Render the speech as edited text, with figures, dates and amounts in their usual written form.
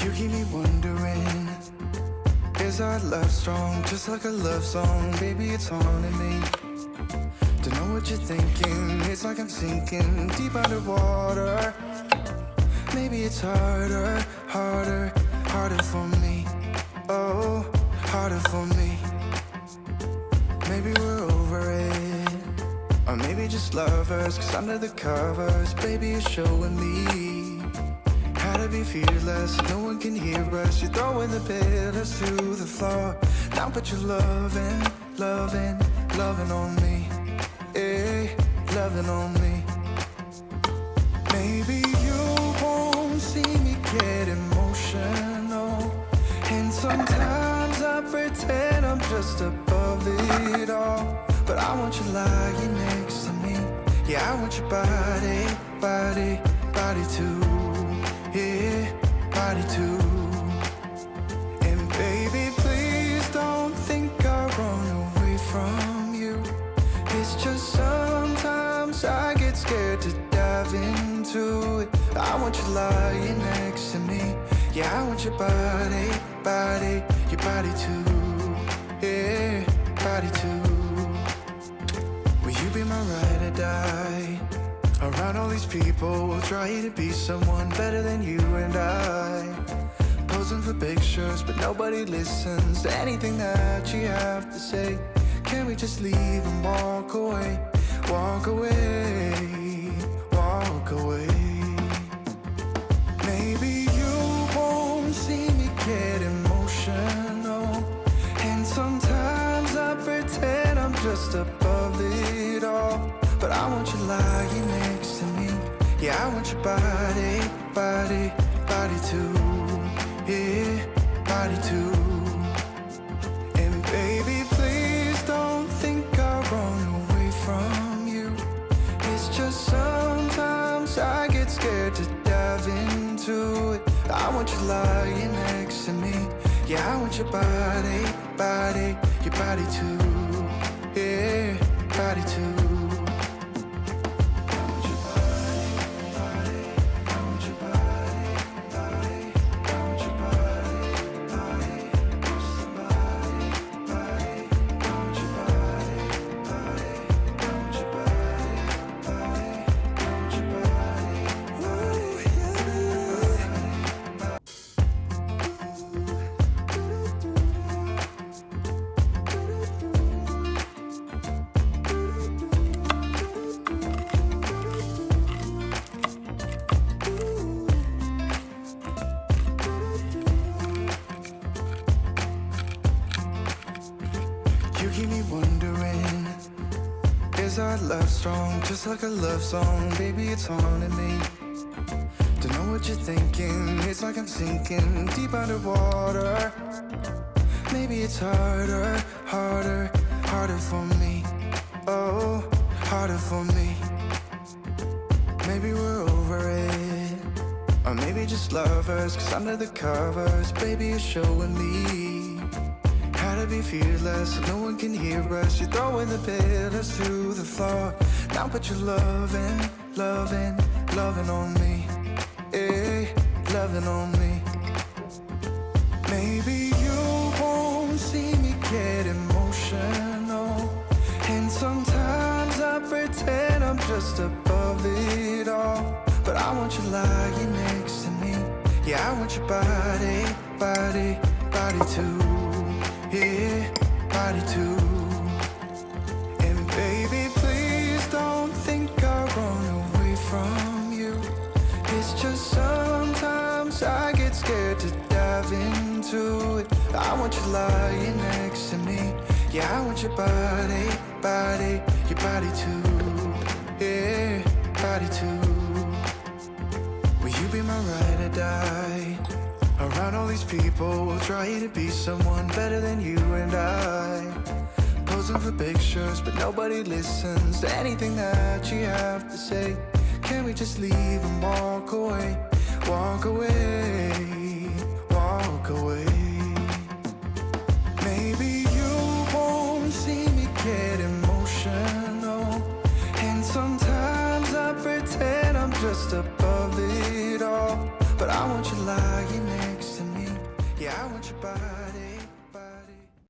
You keep me wondering, is our love strong, just like a love song? Baby, it's haunting me. Don't know what you're thinking, it's like I'm sinking deep underwater. Maybe it's harder, harder, harder for me. Oh, harder for me. Maybe we're over it, or maybe just lovers, cause under the covers, baby, you're showing me how to be fearless, no one can hear us. You're throwing the pillars through the floor. Now put your loving, loving, loving on me. Eh, loving on me. Maybe you won't see me get emotional, and sometimes I pretend I'm just above it all. But I want you lying next to me. Yeah, I want your body, body, body too. Yeah, body too. And baby, please don't think I run away from you. It's just sometimes I get scared to dive into it. I want you lying next to me. Yeah, I want your body, body, your body too. Yeah, body too. Will you be my ride or die? Around all these people, we'll try to be someone better than you and I. Posing for pictures, but nobody listens to anything that you have to say. Can we just leave and walk away? Walk away, walk away. Maybe you won't see me get emotional, and sometimes I pretend I'm just above it all. But I want you lying next to me. Yeah, I want your body, body, body too. Yeah, body too. And baby, please don't think I run away from you. It's just sometimes I get scared to dive into it. I want you lying next to me. Yeah, I want your body, body, your body too. Yeah, body too. You keep me wondering, is our love strong, just like a love song? Baby, it's haunting me. Don't know what you're thinking, it's like I'm sinking deep underwater. Maybe it's harder, harder, harder for me. Oh, harder for me. Maybe we're over it, or maybe just lovers, cause under the covers, baby, you're showing me how to be fearless, no one can hear us. You're throwing the pillars through the floor. Now put your loving, loving, loving on me. Eh, loving on me. Maybe you won't see me get emotional, and sometimes I pretend I'm just above it all. But I want you lying next to me. Yeah, I want your body, body, body too. Yeah, body too. And baby, please don't think I run away from you. It's just sometimes I get scared to dive into it. I want you lying next to me. Yeah, I want your body, body, your body too. Yeah, body too. Will you be my ride or die? Around all these people, we'll try to be someone better than you and I. Posing for pictures, but nobody listens to anything that you have to say. Can we just leave and walk away? Walk away, walk away. Maybe you won't see me get emotional, and sometimes I pretend I'm just above it all. But I want you lying next to by.